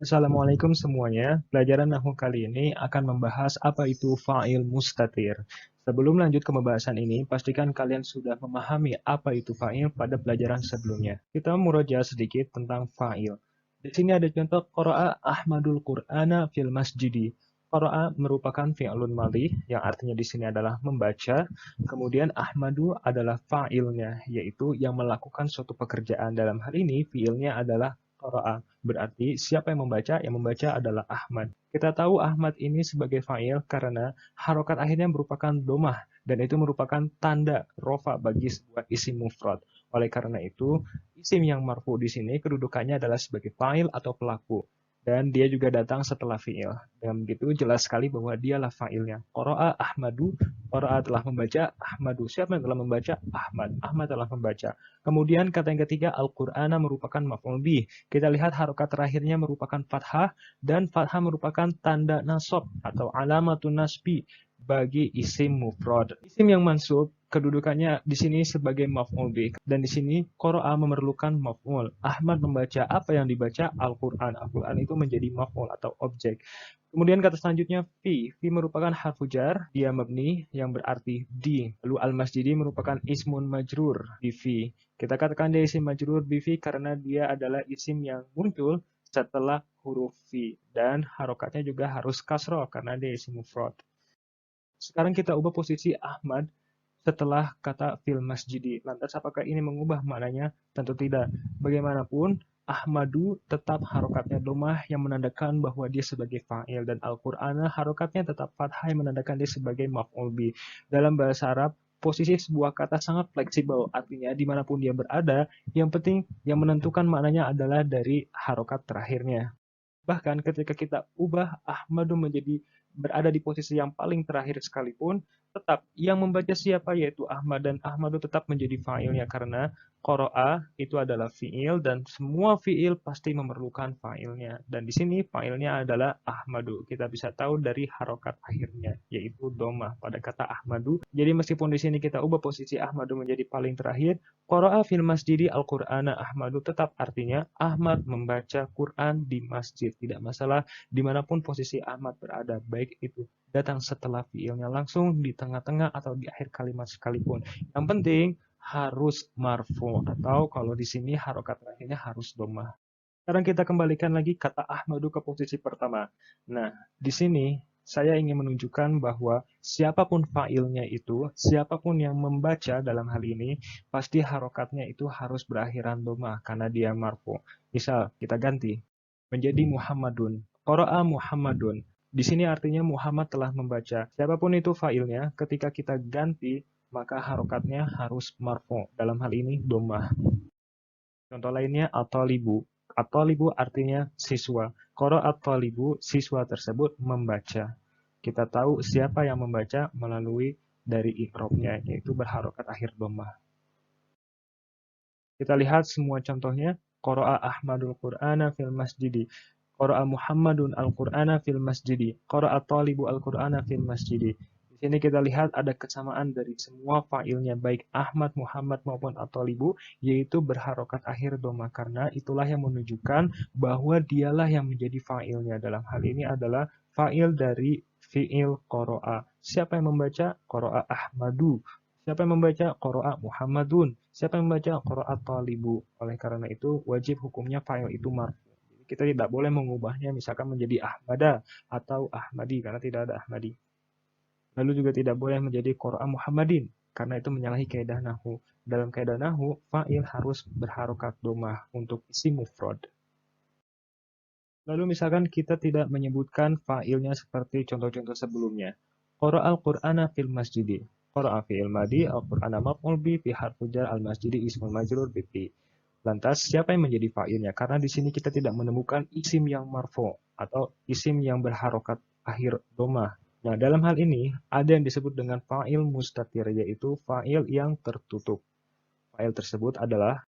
Assalamualaikum semuanya. Pelajaran Nahwu kali ini akan membahas apa itu fa'il mustatir. Sebelum lanjut ke pembahasan ini, pastikan kalian sudah memahami apa itu fa'il pada pelajaran sebelumnya. Kita murojaah sedikit tentang fa'il. Di sini ada contoh qara'a Ahmadul Qur'ana fil masjidi. Qara'a merupakan fi'lun madhi yang artinya di sini adalah membaca. Kemudian Ahmadu adalah fa'ilnya, yaitu yang melakukan suatu pekerjaan. Dalam hal ini fi'ilnya adalah qara'a. Berarti siapa yang membaca? Yang membaca adalah Ahmad. Kita tahu Ahmad ini sebagai fa'il karena harokat akhirnya merupakan domah dan itu merupakan tanda rofa bagi sebuah isim mufrad. Oleh karena itu, isim yang marfu di sini kedudukannya adalah sebagai fa'il atau pelaku. Dan dia juga datang setelah fi'il. Dengan begitu jelas sekali bahwa dialah fa'ilnya. Qara'a Ahmadu, Qara'a telah membaca, Ahmadu. Siapa yang telah membaca? Ahmad. Ahmad telah membaca. Kemudian kata yang ketiga, Al-Qur'ana merupakan maf'ul bih. Kita lihat harokat terakhirnya merupakan fathah dan fathah merupakan tanda nasab atau alamatun nasbi bagi isim mufrad. Isim yang mansub kedudukannya di sini sebagai maf'ul bih dan di sini qara'a memerlukan maf'ul. Ahmad membaca apa yang dibaca Al-Qur'an. Al-Qur'an itu menjadi maf'ul atau objek. Kemudian kata selanjutnya fi. Fi merupakan harfu jar, dia mabni yang berarti di. Lalu al-masjidi merupakan ismun majrur di fi. Kita katakan dia isim majrur bi fi karena dia adalah isim yang muncul setelah huruf fi dan harokatnya juga harus kasroh karena dia isim mufrad. Sekarang kita ubah posisi Ahmad setelah kata fil masjidi. Lantas apakah ini mengubah maknanya? Tentu tidak. Bagaimanapun, Ahmadu tetap harokatnya domah yang menandakan bahwa dia sebagai fa'il dan Al-Qur'an harokatnya tetap fathah yang menandakan dia sebagai maf'ul bi. Dalam bahasa Arab, posisi sebuah kata sangat fleksibel, artinya dimanapun dia berada, yang penting yang menentukan maknanya adalah dari harokat terakhirnya. Bahkan ketika kita ubah Ahmadu menjadi berada di posisi yang paling terakhir sekalipun, tetap yang membaca siapa yaitu Ahmad dan Ahmadu tetap menjadi fa'ilnya karena qara'a itu adalah fi'il dan semua fi'il pasti memerlukan fa'ilnya. Dan di sini fa'ilnya adalah Ahmadu. Kita bisa tahu dari harokat akhirnya yaitu domah pada kata Ahmadu. Jadi meskipun di sini kita ubah posisi Ahmadu menjadi paling terakhir, qara'a fil masjidi al-Qur'ana Ahmadu tetap artinya Ahmad membaca Quran di masjid. Tidak masalah dimanapun posisi Ahmad berada, baik itu datang setelah fiilnya langsung di tengah-tengah atau di akhir kalimat sekalipun. Yang penting harus marfu atau kalau di sini harokat terakhirnya harus domah. Sekarang kita kembalikan lagi kata Ahmadu ke posisi pertama. Nah, di sini saya ingin menunjukkan bahwa siapapun fa'ilnya itu, siapapun yang membaca dalam hal ini, pasti harokatnya itu harus berakhiran domah karena dia marfu. Misal, kita ganti menjadi Muhammadun. Qara'a Muhammadun. Di sini artinya Muhammad telah membaca. Siapapun itu fa'ilnya, ketika kita ganti, maka harokatnya harus marfu. Dalam hal ini domah. Contoh lainnya at-talibu. At-talibu artinya siswa. Qara at-talibu, siswa tersebut membaca. Kita tahu siapa yang membaca melalui dari i'rabnya, yaitu berharokat akhir dhammah. Kita lihat semua contohnya. Qara'a Ahmadul Qur'ana fil masjidi. Qara'a Muhammadun al-Qur'ana fil masjidi. Qara'a talibu al-Qur'ana fil masjidi. Di sini kita lihat ada kesamaan dari semua fa'ilnya baik Ahmad, Muhammad maupun at-talibu yaitu berharokat akhir doma karena itulah yang menunjukkan bahwa dialah yang menjadi fa'ilnya. Dalam hal ini adalah fa'il dari fi'il qara'a. Siapa yang membaca? Qara'a Ahmadu. Siapa yang membaca? Qara'a Muhammadun. Siapa yang membaca? Qara'a talibu. Oleh karena itu, wajib hukumnya fa'il itu marfu. Jadi kita tidak boleh mengubahnya misalkan menjadi Ahmada atau Ahmadi karena tidak ada Ahmadi. Lalu juga tidak boleh menjadi Qara'a Muhammadin karena itu menyalahi kaidah nahwu. Dalam kaidah nahwu, fa'il harus berharokat domah untuk isim mufrad. Lalu misalkan kita tidak menyebutkan fa'ilnya seperti contoh-contoh sebelumnya. Qara'al Qur'ana fil masjidi. Qara'a fi'il madi, al-Qur'ana maf'ul bi, fi harfu jar al-masjidi ismul majrur bi fi. Lantas siapa yang menjadi fa'ilnya? Karena di sini kita tidak menemukan isim yang marfu atau isim yang berharokat akhir domah. Nah, dalam hal ini ada yang disebut dengan fa'il mustatir yaitu fa'il yang tertutup. Fa'il tersebut adalah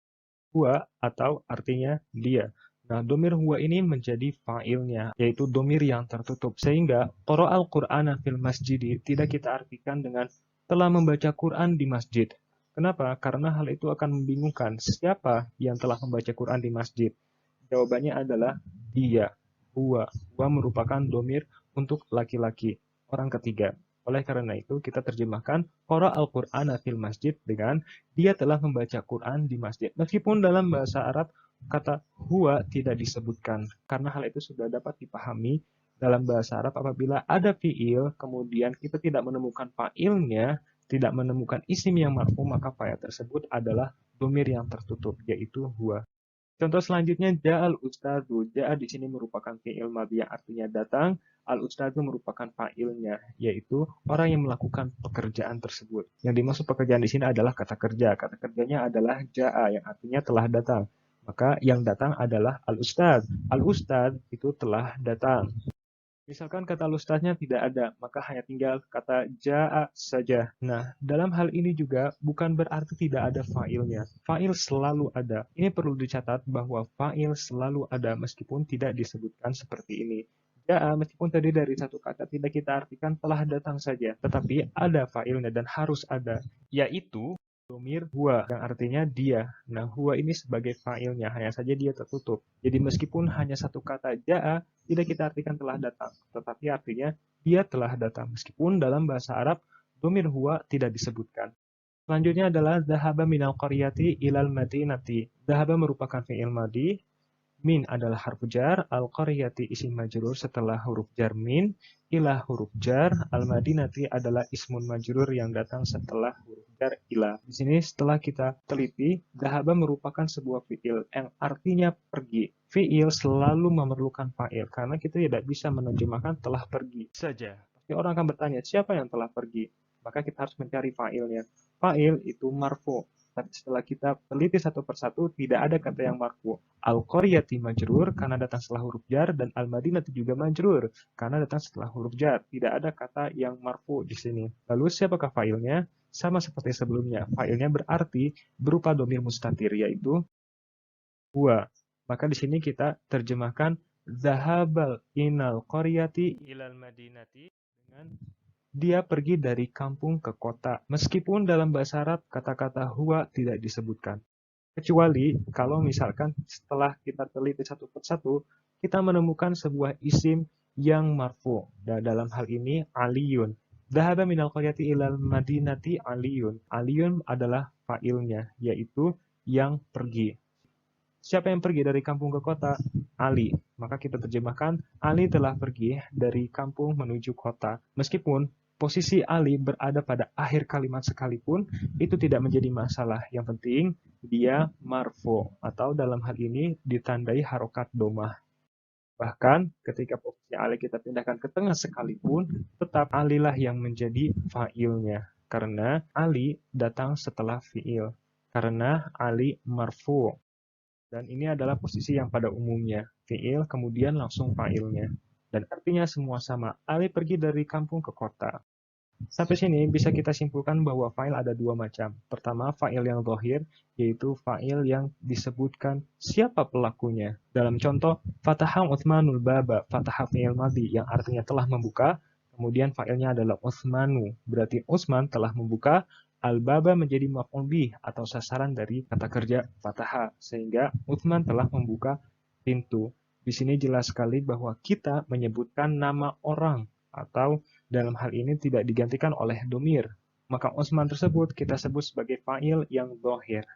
huwa atau artinya dia. Nah, domir huwa ini menjadi fa'ilnya, yaitu domir yang tertutup. Sehingga qara'al Qur'ana fil masjidi tidak kita artikan dengan telah membaca Quran di masjid. Kenapa? Karena hal itu akan membingungkan. Siapa yang telah membaca Quran di masjid? Jawabannya adalah dia. huwa. Huwa merupakan domir untuk laki-laki, orang ketiga. Oleh karena itu, kita terjemahkan qara al-Qur'ana fil masjid dengan dia telah membaca Quran di masjid. Meskipun dalam bahasa Arab kata huwa tidak disebutkan, karena hal itu sudah dapat dipahami dalam bahasa Arab apabila ada fiil, kemudian kita tidak menemukan fa'ilnya, tidak menemukan isim yang marfu, maka fa'il tersebut adalah domir yang tertutup, yaitu huwa. Contoh selanjutnya, ja'al ustadzu. Ja'a di sini merupakan fi'il madhi yang artinya datang. Al ustadzu merupakan fa'ilnya, yaitu orang yang melakukan pekerjaan tersebut. Yang dimaksud pekerjaan di sini adalah kata kerja. Kata kerjanya adalah ja'a yang artinya telah datang. Maka yang datang adalah al ustadz. Al ustadz itu telah datang. Misalkan kata ustadznya tidak ada, maka hanya tinggal kata ja'a saja. Nah, dalam hal ini juga bukan berarti tidak ada fa'ilnya. Fa'il selalu ada. Ini perlu dicatat bahwa fa'il selalu ada meskipun tidak disebutkan seperti ini. Ja'a meskipun tadi dari satu kata tidak kita artikan telah datang saja, tetapi ada fa'ilnya dan harus ada, yaitu domir huwa yang artinya dia. Nah, huwa ini sebagai fa'ilnya, hanya saja dia tertutup. Jadi meskipun hanya satu kata ja'a, tidak kita artikan telah datang, tetapi artinya dia telah datang. Meskipun dalam bahasa Arab, domir huwa tidak disebutkan. Selanjutnya adalah dhahaba minal qaryati ilal madinati. Dhahaba merupakan fi'il madhi, min adalah harfu jar, al-qaryati isim majrur setelah huruf jar min, ilah huruf jar, al-madinati adalah ismun majrur yang datang setelah huruf jar ilah. Di sini setelah kita teliti, dhahaba merupakan sebuah fi'il yang artinya pergi. Fi'il selalu memerlukan fa'il karena kita tidak bisa menerjemahkan telah pergi saja. Pasti orang akan bertanya, siapa yang telah pergi? Maka kita harus mencari fa'ilnya. Fa'il itu marfu. Tapi setelah kita teliti satu persatu, tidak ada kata yang marfu. Al-qaryati majrur karena datang setelah huruf jar, dan al-madinati juga majrur karena datang setelah huruf jar. Tidak ada kata yang marfu di sini. Lalu siapakah fa'ilnya? Sama seperti sebelumnya. Fa'ilnya berarti berupa domir mustatir, yaitu huwa. Maka di sini kita terjemahkan zahabal inal qaryati ilal madinati dengan dia pergi dari kampung ke kota. Meskipun dalam bahasa Arab kata-kata huwa tidak disebutkan. Kecuali kalau misalkan setelah kita teliti satu persatu, kita menemukan sebuah isim yang marfu. Dan dalam hal ini aliyun. Dhahaba minal qaryati ilal madinati aliyun. Aliyun adalah fa'ilnya, yaitu yang pergi. Siapa yang pergi dari kampung ke kota? Ali. Maka kita terjemahkan, Ali telah pergi dari kampung menuju kota. Meskipun posisi Ali berada pada akhir kalimat sekalipun, itu tidak menjadi masalah. Yang penting, dia marfu, atau dalam hal ini ditandai harokat domah. Bahkan ketika posisi Ali kita pindahkan ke tengah sekalipun, tetap Ali lah yang menjadi fa'ilnya. Karena Ali datang setelah fi'il. Karena Ali marfu. Dan ini adalah posisi yang pada umumnya, fi'il kemudian langsung fa'ilnya. Dan artinya semua sama, Ali pergi dari kampung ke kota. Sampai sini bisa kita simpulkan bahwa fa'il ada dua macam. Pertama, fa'il yang zahir, yaitu fa'il yang disebutkan siapa pelakunya. Dalam contoh, fataha Utsmanul baba, fataha fi'il madhi yang artinya telah membuka, kemudian fa'ilnya adalah Utsmanu, berarti Utsman telah membuka. Al-baba menjadi maf'ul bih atau sasaran dari kata kerja fataha, sehingga Utsman telah membuka pintu. Di sini jelas sekali bahwa kita menyebutkan nama orang atau dalam hal ini tidak digantikan oleh domir. Maka Utsman tersebut kita sebut sebagai fa'il yang zahir.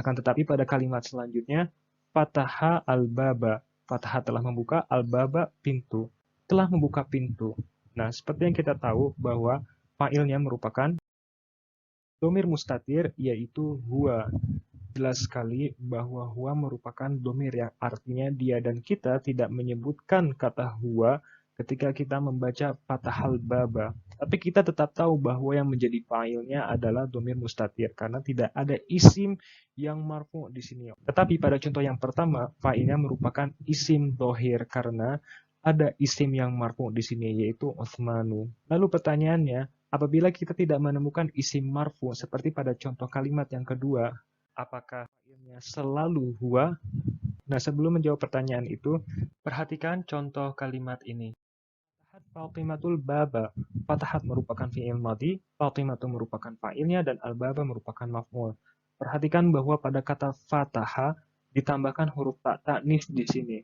Akan tetapi pada kalimat selanjutnya, fataha al-baba. Fataha telah membuka, al-baba pintu. Telah membuka pintu. Nah, seperti yang kita tahu bahwa fa'ilnya merupakan domir mustatir, yaitu huwa. Jelas sekali bahwa huwa merupakan domir yang artinya dia, dan kita tidak menyebutkan kata huwa ketika kita membaca fatahal baba. Tapi kita tetap tahu bahwa yang menjadi fa'ilnya adalah domir mustatir karena tidak ada isim yang marfu di sini. Tetapi pada contoh yang pertama, fa'ilnya merupakan isim dohir karena ada isim yang marfu di sini, yaitu Utsmanu. Lalu pertanyaannya, apabila kita tidak menemukan isim marfu seperti pada contoh kalimat yang kedua, apakah fa'ilnya selalu huwa? Nah, sebelum menjawab pertanyaan itu, perhatikan contoh kalimat ini. Fatahat Fatimatul baba. Fatahat merupakan fi'il madhi, Fatimatu merupakan fa'ilnya, dan al-baba merupakan maf'ul. Perhatikan bahwa pada kata fataha ditambahkan huruf ta ta'nis di sini,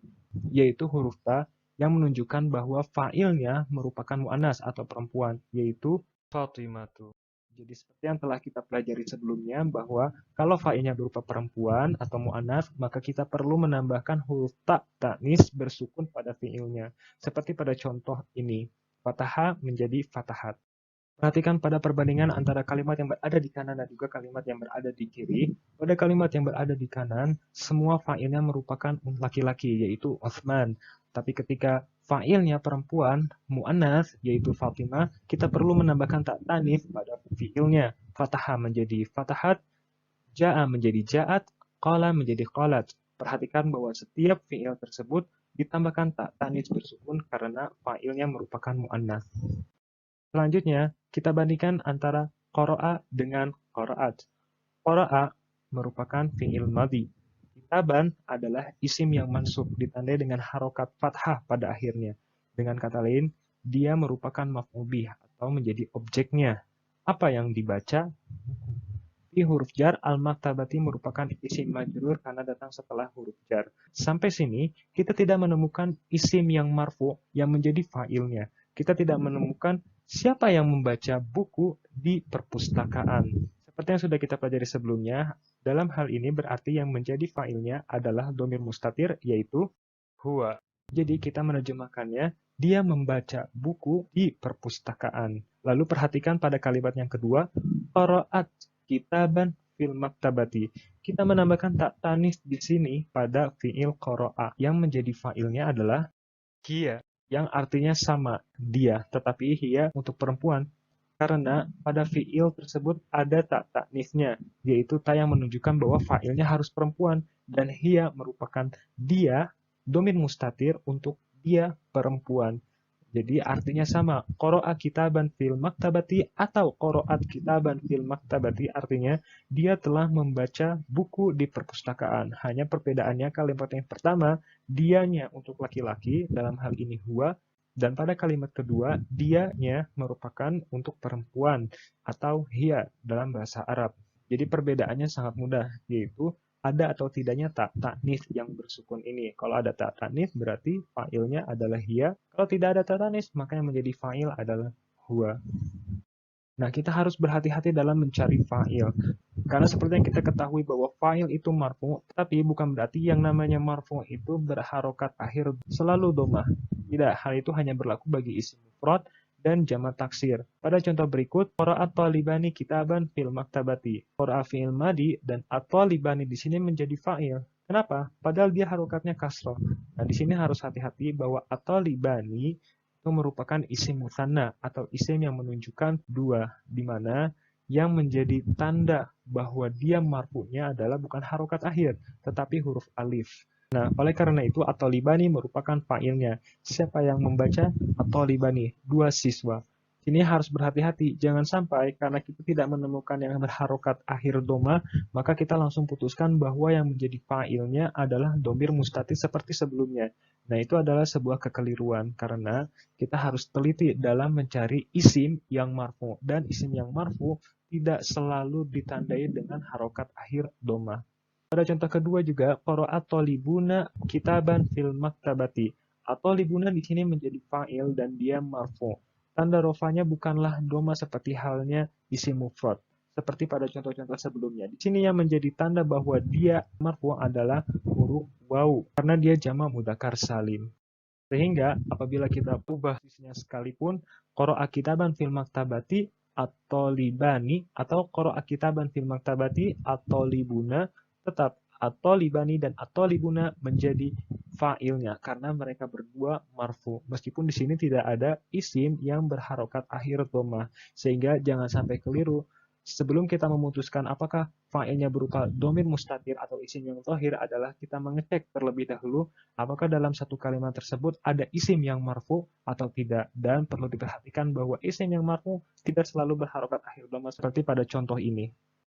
yaitu huruf ta yang menunjukkan bahwa fa'ilnya merupakan mu'annas atau perempuan, yaitu Fatimatu. Jadi seperti yang telah kita pelajari sebelumnya bahwa kalau fa'ilnya berupa perempuan atau mu'annas, maka kita perlu menambahkan huruf ta ta'nis bersukun pada fi'ilnya. Seperti pada contoh ini, fataha menjadi fatahat. Perhatikan pada perbandingan antara kalimat yang berada di kanan dan juga kalimat yang berada di kiri. Pada kalimat yang berada di kanan, semua fa'ilnya merupakan laki-laki, yaitu Uthman. Tapi ketika fa'ilnya perempuan, mu'annas, yaitu Fatimah, kita perlu menambahkan tak tanif pada fi'ilnya. Fataha menjadi fatahat, ja'a menjadi ja'at, qala menjadi qalat. Perhatikan bahwa setiap fi'il tersebut ditambahkan tak tanis bersukun karena fa'ilnya merupakan mu'annas. Selanjutnya, kita bandingkan antara qara'a dengan qara'at. Qara'a merupakan fi'il madhi. Kitaban adalah isim yang mansub ditandai dengan harokat fathah pada akhirnya. Dengan kata lain, dia merupakan maf'ul bih atau menjadi objeknya. Apa yang dibaca? Di huruf jar, al-maktabati merupakan isim majrur karena datang setelah huruf jar. Sampai sini, kita tidak menemukan isim yang marfu yang menjadi fa'ilnya. Kita tidak menemukan siapa yang membaca buku di perpustakaan. Seperti yang sudah kita pelajari sebelumnya, dalam hal ini berarti yang menjadi fa'ilnya adalah domir mustatir, yaitu huwa. Jadi kita menerjemahkannya, dia membaca buku di perpustakaan. Lalu perhatikan pada kalimat yang kedua, qara'at kitaban fil maktabati. Kita menambahkan tak tanis di sini pada fi'il qara'a. Yang menjadi fa'ilnya adalah hiya, yang artinya sama, dia. Tetapi hiya untuk perempuan. Karena pada fi'il tersebut ada tak tanisnya, yaitu ta yang menunjukkan bahwa fa'ilnya harus perempuan. Dan hiya merupakan dia, domir mustatir untuk dia perempuan. Jadi artinya sama, qara'a kitaban fil maktabati atau qara'at kitaban fil maktabati artinya dia telah membaca buku di perpustakaan. Hanya perbedaannya kalimat yang pertama, dianya untuk laki-laki, dalam hal ini huwa, dan pada kalimat kedua, dianya merupakan untuk perempuan atau hiya dalam bahasa Arab. Jadi perbedaannya sangat mudah, yaitu ada atau tidaknya tak tanis yang bersukun ini. Kalau ada tak tanis berarti fa'ilnya adalah hiya. Kalau tidak ada tak tanis maka yang menjadi fa'il adalah huwa. Nah, kita harus berhati-hati dalam mencari fa'il. Karena seperti yang kita ketahui bahwa fa'il itu marfu, tapi bukan berarti yang namanya marfu itu berharokat akhir selalu domah. Tidak, hal itu hanya berlaku bagi isim mufrad dan jamak taksir. Pada contoh berikut, qara'a talibani kitaban fil maktabati. Qara'a fi'il madi dan at-talibani di sini menjadi fa'il. Kenapa? Padahal dia harokatnya kasroh. Nah, di sini harus hati-hati bahwa at-talibani itu merupakan isim musanna atau isim yang menunjukkan dua, di mana yang menjadi tanda bahwa dia marfu'nya adalah bukan harokat akhir, tetapi huruf alif. Nah, oleh karena itu, at-talibani merupakan fa'ilnya. Siapa yang membaca? At-talibani, dua siswa. Ini harus berhati-hati, jangan sampai karena kita tidak menemukan yang berharokat akhir doma, maka kita langsung putuskan bahwa yang menjadi fa'ilnya adalah domir mustatir seperti sebelumnya. Nah, itu adalah sebuah kekeliruan, karena kita harus teliti dalam mencari isim yang marfu, dan isim yang marfu tidak selalu ditandai dengan harokat akhir doma. Pada contoh kedua juga, qara'a talibuna kitaban fil maktabati. At-talibuna di sini menjadi fa'il dan dia marfu. Tanda rofanya bukanlah doma seperti halnya isim mufrad. Seperti pada contoh-contoh sebelumnya. Di sini yang menjadi tanda bahwa dia marfu adalah huruf waw, karena dia jamak mudzakkar salim. Sehingga apabila kita ubah sisinya sekalipun, qara'a kitaban fil maktabati at-talibani atau qara'a kitaban fil maktabati at-talibuna, tetap at-talibani dan at-talibuna menjadi fa'ilnya karena mereka berdua marfu. Meskipun di sini tidak ada isim yang berharokat akhir dhammah, sehingga jangan sampai keliru. Sebelum kita memutuskan apakah fa'ilnya berupa domir mustatir atau isim yang zahir adalah kita mengecek terlebih dahulu apakah dalam satu kalimat tersebut ada isim yang marfu atau tidak. Dan perlu diperhatikan bahwa isim yang marfu tidak selalu berharokat akhir dhammah seperti pada contoh ini.